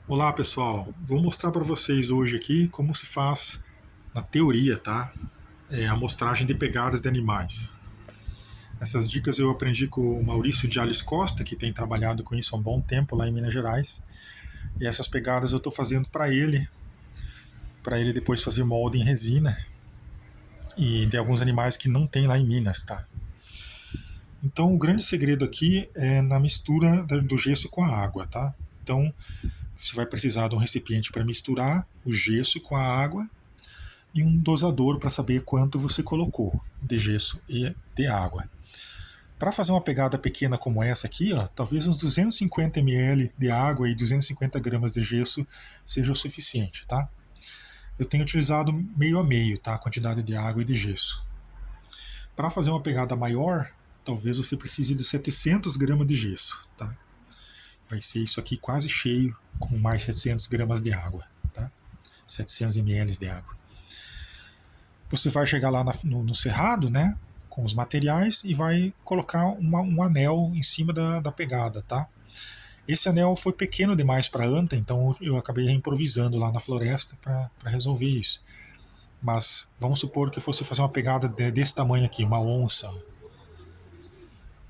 Olá pessoal, vou mostrar para vocês hoje aqui como se faz na teoria, tá? A amostragem de pegadas de animais. Essas dicas eu aprendi com o Maurício de Ales Costa, que tem trabalhado com isso há um bom tempo lá em Minas Gerais. E essas pegadas eu estou fazendo para ele depois fazer molde em resina e de alguns animais que não tem lá em Minas, tá? Então o grande segredo aqui é na mistura do gesso com a água, tá? Então você vai precisar de um recipiente para misturar o gesso com a água e um dosador para saber quanto você colocou de gesso e de água. Para fazer uma pegada pequena como essa aqui, ó, talvez uns 250 ml de água e 250 gramas de gesso seja o suficiente, tá? Eu tenho utilizado meio a meio, tá? A quantidade de água e de gesso. Para fazer uma pegada maior, talvez você precise de 700 gramas de gesso, tá? Vai ser isso aqui quase cheio com mais 700 gramas de água, tá? 700 ml de água. Você vai chegar lá no cerrado, né? Com os materiais e vai colocar um anel em cima da pegada, tá? Esse anel foi pequeno demais para anta, então eu acabei improvisando lá na floresta para resolver isso. Mas vamos supor que fosse fazer uma pegada desse tamanho aqui, uma onça,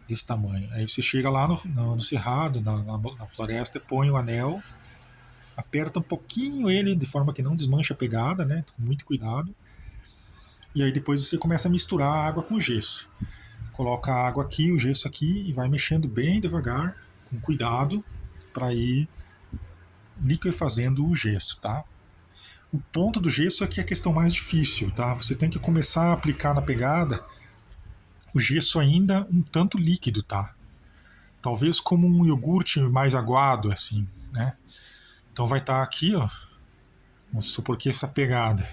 desse tamanho. Aí você chega lá no cerrado, na floresta, põe o anel, aperta um pouquinho ele de forma que não desmanche a pegada, né? Com muito cuidado. E aí depois você começa a misturar a água com o gesso. Coloca a água aqui, o gesso aqui e vai mexendo bem devagar, com cuidado, para ir liquefazendo o gesso, tá? O ponto do gesso é que é a questão mais difícil, tá? Você tem que começar a aplicar na pegada o gesso ainda um tanto líquido, tá? Talvez como um iogurte mais aguado, assim, né? Então vai estar aqui, ó. Vamos supor que essa pegada.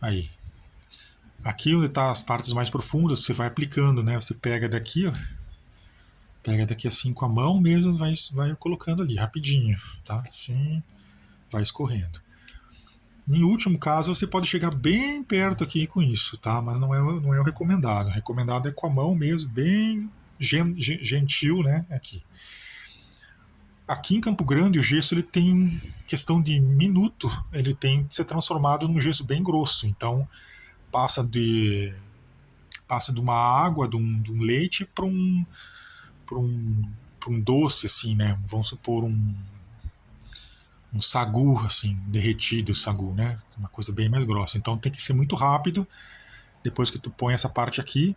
Aí. Aqui onde está as partes mais profundas, você vai aplicando, né? Você pega daqui, ó. Pega daqui assim com a mão mesmo, vai colocando ali rapidinho, tá? Assim, vai escorrendo. Em último caso, você pode chegar bem perto aqui com isso, tá? Mas não é o recomendado. O recomendado é com a mão mesmo, bem gentil, né? Aqui. Aqui em Campo Grande, o gesso ele tem questão de minuto, ele tem de ser transformado num gesso bem grosso. Então, passa de passa de uma água, de um leite para um, um doce, assim, né? Vamos supor um sagu, assim, derretido, sagu, né? Uma coisa bem mais grossa. Então tem que ser muito rápido. Depois que tu põe essa parte aqui,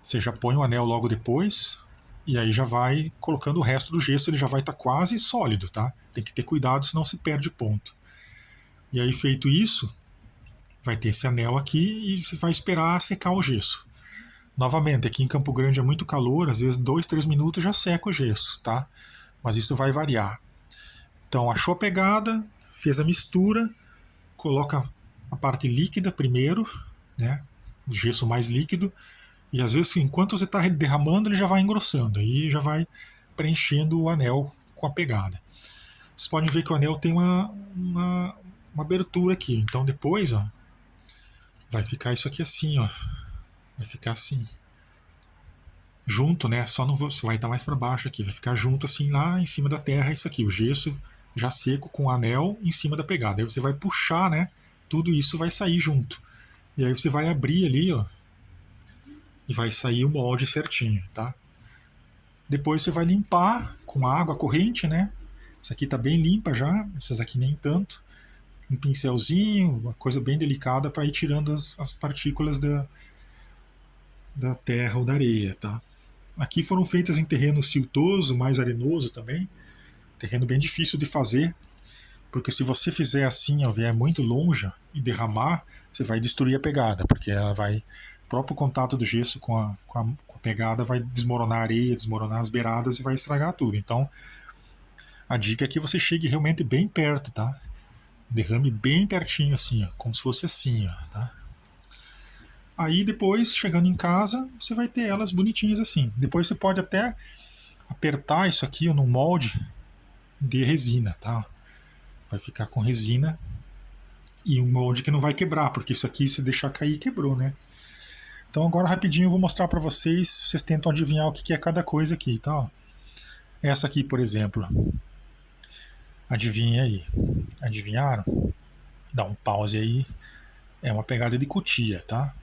você já põe o anel logo depois, e aí já vai colocando o resto do gesso, ele já vai estar quase sólido, tá? Tem que ter cuidado, senão se perde ponto. E aí, feito isso, vai ter esse anel aqui e você vai esperar secar o gesso. Novamente, aqui em Campo Grande é muito calor, às vezes 2, 3 minutos já seca o gesso, tá? Mas isso vai variar. Então, achou a pegada, fez a mistura, coloca a parte líquida primeiro, né? O gesso mais líquido, e às vezes, enquanto você está derramando, ele já vai engrossando, aí já vai preenchendo o anel com a pegada. Vocês podem ver que o anel tem uma abertura aqui, então depois, ó, vai ficar isso aqui assim, ó. Vai ficar assim. Junto, né? Só não vou, você vai estar mais para baixo aqui, vai ficar junto assim lá em cima da terra, isso aqui, o gesso já seco com o anel em cima da pegada. Aí você vai puxar, né? Tudo isso vai sair junto. E aí você vai abrir ali, ó, e vai sair o molde certinho, tá? Depois você vai limpar com água corrente, né? Essa aqui tá bem limpa já, essas aqui nem tanto. Um pincelzinho, uma coisa bem delicada para ir tirando as partículas da terra ou da areia, tá? Aqui foram feitas em terreno siltoso, mais arenoso também. Terreno bem difícil de fazer, porque se você fizer assim, ó, vier muito longe e derramar, você vai destruir a pegada, porque ela vai. O próprio contato do gesso com a pegada vai desmoronar a areia, desmoronar as beiradas e vai estragar tudo. Então, a dica é que você chegue realmente bem perto, tá? Derrame bem pertinho assim, ó, como se fosse assim, ó, tá? Aí depois, chegando em casa, você vai ter elas bonitinhas assim. Depois você pode até apertar isso aqui no molde de resina, tá? Vai ficar com resina e um molde que não vai quebrar, porque isso aqui se deixar cair quebrou, né? Então agora rapidinho eu vou mostrar para vocês, vocês tentam adivinhar o que é cada coisa aqui, tá? Essa aqui, por exemplo, Adivinha aí. Adivinharam? Dá um pause aí. É uma pegada de cutia, tá?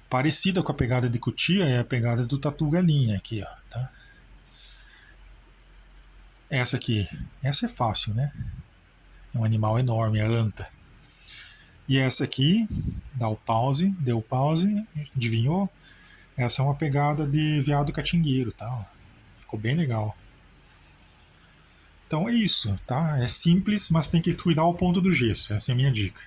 Parecida com a pegada de cutia é a pegada do tatu galinha aqui, ó, tá? Essa aqui, essa é fácil, né? É um animal enorme, a anta. E essa aqui, dá o pause, deu pause, adivinhou? Essa é uma pegada de veado catingueiro, tá? Ficou bem legal. Então é isso, tá? É simples, mas tem que cuidar o ponto do gesso. Essa é a minha dica.